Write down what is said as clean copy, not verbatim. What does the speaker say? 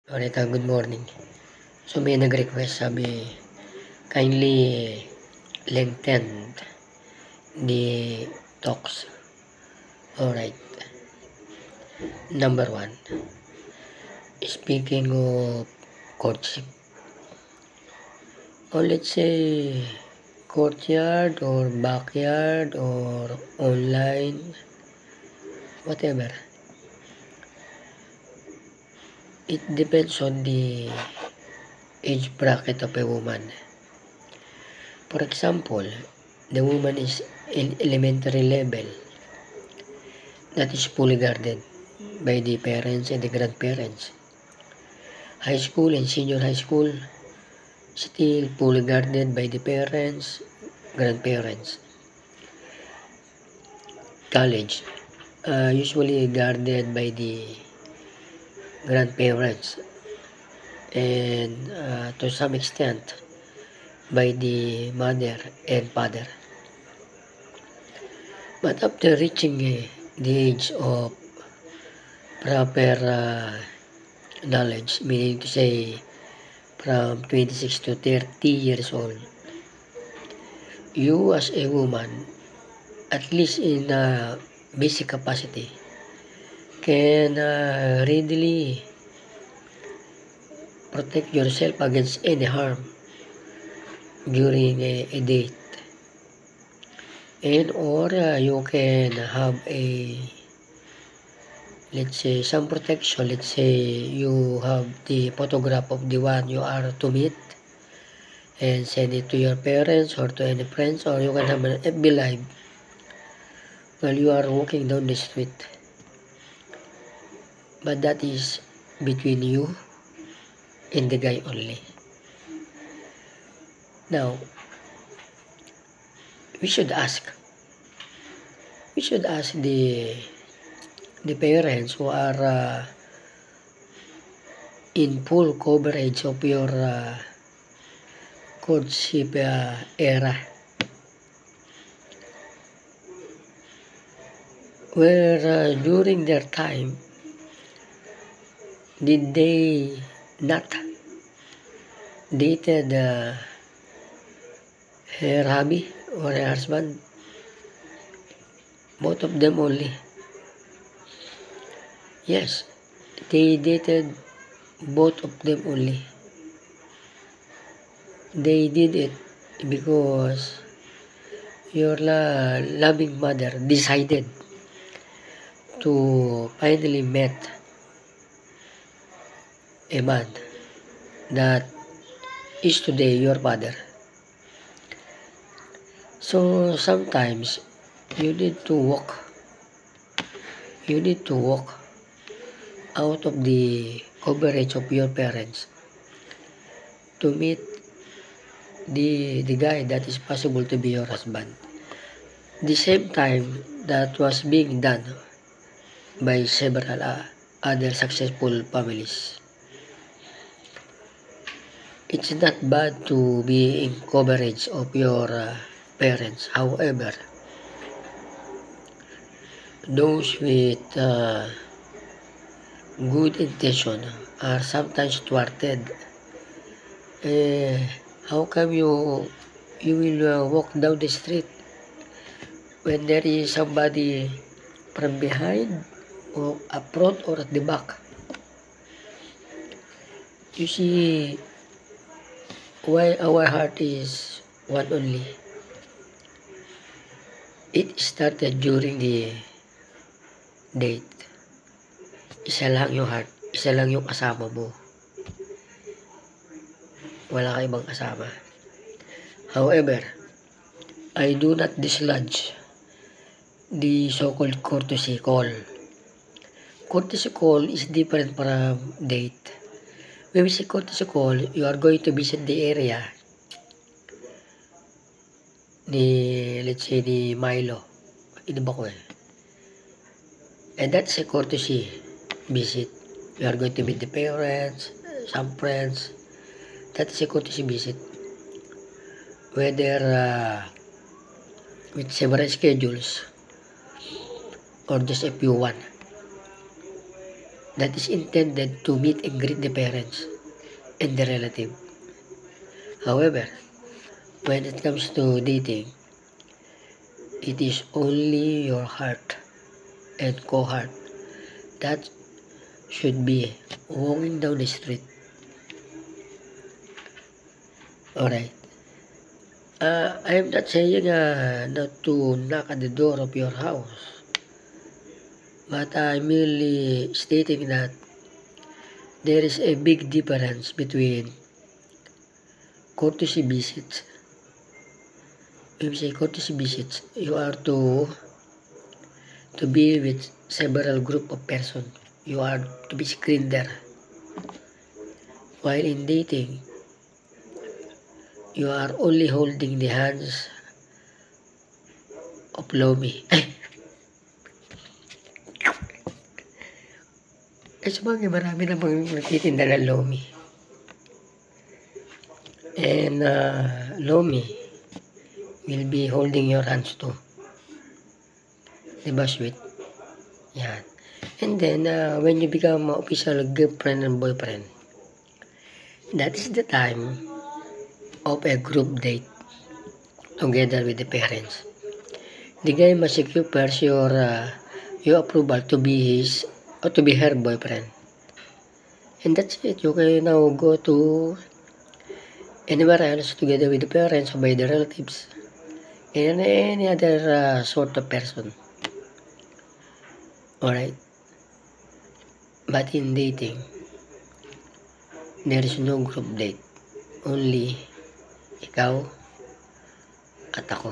Loretta, good morning. So may nag-request, sabi, kindly lengthen the talks. Alright. Number one, speaking of courtship, or let's say courtyard or backyard or online, whatever. It depends on the age bracket of a woman. For example, the woman is in elementary level, that is fully guarded by the parents and the grandparents. High school and senior high school, still fully guarded by the parents, grandparents. College, usually guarded by the grandparents and to some extent by the mother and father. But after reaching the age of proper knowledge, meaning to say from 26 to 30 years old, you as a woman, at least in basic capacity, can readily protect yourself against any harm during a date. And or you can have a, let's say, some protection. Let's say you have the photograph of the one you are to meet and send it to your parents or to any friends, or you can have an FB live while you are walking down the street. But that is between you and the guy only. Now, we should ask the parents who are in full coverage of your courtship era, where during their time, did they not dated her hubby or her husband? Both of them only. Yes, they dated both of them only. They did it because your loving mother decided to finally met a man that is today your father. So sometimes you need to walk out of the coverage of your parents to meet the guy that is possible to be your husband. The same time that was being done by several other successful families. It's not bad to be in coverage of your parents. However, those with good intention are sometimes thwarted. How come you will walk down the street when there is somebody from behind or up front or at the back? You see why our heart is one only. It started during the date. Isa lang yung heart, isa lang yung kasama mo. Wala ka ibang kasama. However, I do not dislodge the so-called courtesy call. Courtesy call is different from date. When we say courtesy call, you are going to visit the area ni, let's say, ni Milo. Iba ko eh. And that's a courtesy visit. You are going to meet the parents, some friends. That is a courtesy visit. Whether with several schedules or just a few one. that is intended to meet and greet the parents and the relative. However, when it comes to dating, it is only your heart and cohort that should be walking down the street. Alright. I am not saying not to knock at the door of your house, but I'm merely stating that there is a big difference between courtesy visits. When we say courtesy visits, you are to be with several group of person. You are to be screened there. While in dating, you are only holding the hands of Lomi. Sa bagay, marami na pang nagtitinda ng Lomi. And Lomi will be holding your hands too. Diba, sweet? Yan. And then, when you become official girlfriend and boyfriend, that is the time of a group date together with the parents. The guy must secure first your approval to be his or to be her boyfriend. And that's it. You can now go to anywhere else together with the parents or by the relatives and any other sort of person. Alright? But in dating, there is no group date. Only ikaw at ako.